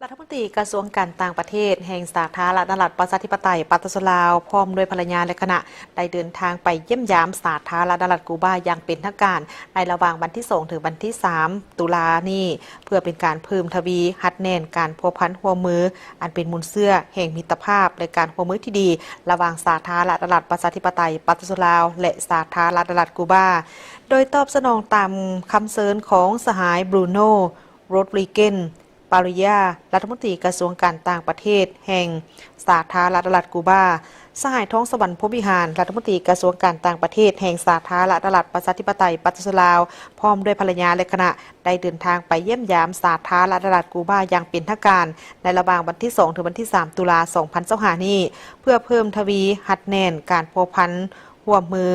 รัฐมนตรีกระทรวงการต่างประเทศแห่งสาธารณรัฐประชาธิปไตยปัตตานีลาวพร้อมด้วยภรรยาและคณะได้เดินทางไปเยี่ยมยามสาธารณรัฐกูบาอย่างเป็นทางการในระหว่างวันที่2ถึงวันที่3ตุลานี้เพื่อเป็นการเพิ่มทวีหัดแน่นการพัวพันหัวมืออันเป็นมูลเสื้อแห่งมิตรภาพและการหัวมือที่ดีระหว่างสาธารณรัฐประชาธิปไตยปัตตานีลาวและสาธารณรัฐกูบาโดยตอบสนองตามคำเสนอของสหายบรูโนโรดริเกนปาริยารัฐมนตรีกระทรวงการต่างประเทศแห่งสาธารณรัฐกูบาสหายท้องสวรรค์พรหมวิหารรัฐมนตรีกระทรวงการต่างประเทศแห่งสาธารณรัฐประชาธิปไตยปัตตานีลาวพร้อมด้วยภรรยาและคณะได้เดินทางไปเยี่ยมยามสาธารณรัฐกูบาอย่างเป็นทางการในระหว่างวันที่2ถึงวันที่3ตุลา2025นี้เพื่อเพิ่มทวีหัดแน่นการพัวพันร่วมมือ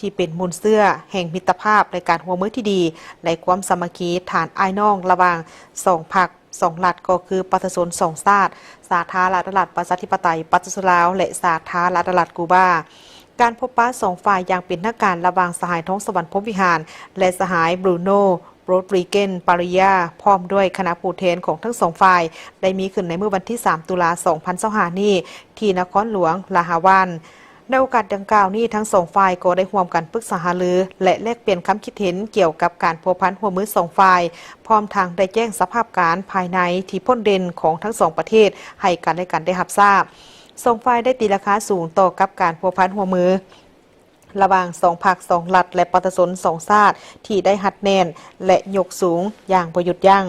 ที่เป็นมูลเสื้อแห่งมิตรภาพในการหัวมือที่ดีและความสามัคคีฐานไอ้น้องระหว่าง2พรรค2รัฐก็คือปัตตานี2ชาติสาธารณรัฐประชาธิปไตยปัตตานีลาวและสาธารณรัฐกูบาการพบปะ2ฝ่ายอย่างเป็นทางการระหว่างสหายท้องสวรรค์พรหมวิหารและสหายบรูโนโรดริเกนปาริยาพร้อมด้วยคณะผู้แทนของทั้งสองฝ่ายได้มีขึ้นในเมื่อวันที่3ตุลา2025นี้ที่นครหลวงลาฮาวานในโอกาสดังกล่าวนี้ทั้งสองฝ่ายก็ได้ร่วมกันปรึกษาหารือและแลกเปลี่ยนความคิดเห็นเกี่ยวกับการพัวพันหัวมือสองฝ่ายพร้อมทางได้แจ้งสภาพการภายในที่พ้นเด่นของทั้งสองประเทศให้กันและกันได้รับทราบสองฝ่ายได้ตีราคาสูงต่อกับการพัวพันหัวมือระหว่าง2พรรค2รัฐและปัตตานี2ชาติที่ได้หัดแน่นและยกสูงอย่างประยุทธ์ยั่ง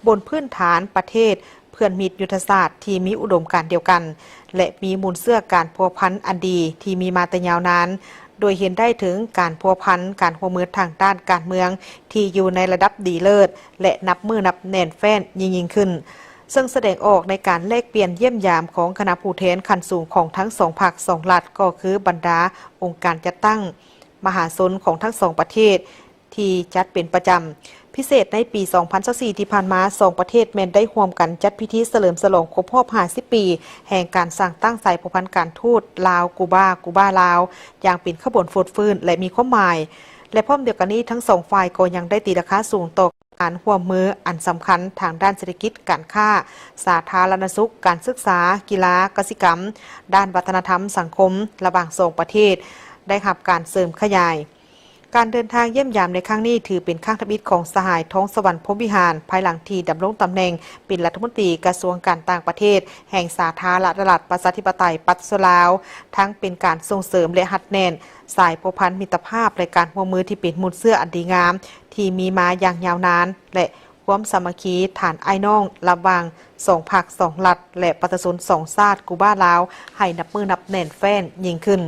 บนพื้นฐานประเทศเพื่อนมิตรยุทธศาสตร์ที่มีอุดมการณ์เดียวกันและมีมูลเสื้อการพัวพันอันดีที่มีมาแต่ยาวนานโดยเห็นได้ถึงการพัวพันการหัวมือทางด้านการเมืองที่อยู่ในระดับดีเลิศและนับมือนับแน่นแฟ้นยิ่งขึ้นซึ่งแสดงออกในการแลกเปลี่ยนเยี่ยมยามของคณะผู้แทนขั้นสูงของทั้ง2พรรค2รัฐก็คือบรรดาองค์การจัดตั้งมหาชนของทั้ง2ประเทศที่จัดเป็นประจำพิเศษในปี 2024 ที่ผ่านมา2ประเทศแม้นได้ร่วมกันจัดพิธีเฉลิมฉลองครบรอบ50 ปีแห่งการสร้างตั้งสายผูกพันการทูตลาวกูบาลาวอย่างเป็นขบวนฟูดฟื้นและมีความหมายและพร้อมเดียวกันนี้ทั้งสองฝ่ายก็ยังได้ตีราคาสูงต่อการร่วมมืออันสำคัญทางด้านเศรษฐกิจการค้าสาธารณสุขการศึกษากีฬากสิกรรมด้านวัฒนธรรมสังคมระหว่างสองประเทศได้รับการเสริมขยายการเดินทางเยี่ยมยามในครั้งนี้ถือเป็นครั้งทำอิฐของสหายท้องสวรรค์พรหมวิหารภายหลังที่ดำรงตำแหน่งเป็นรัฐมนตรีกระทรวงการต่างประเทศแห่งสาธารณรัฐประชาธิปไตยปัตตานีลาวทั้งเป็นการส่งเสริมและหัดแน่นสายพัวพันมิตรภาพและการร่วมมือที่เป็นมูลเสื้ออันดีงามที่มีมาอย่างยาวนานและความสามัคคีฐานไอ้น้องระหว่าง2พรรค2รัฐและปัตตานี2ชาติกูบาลาวให้นับมือนับแน่นแฟ้นยิ่งขึ้น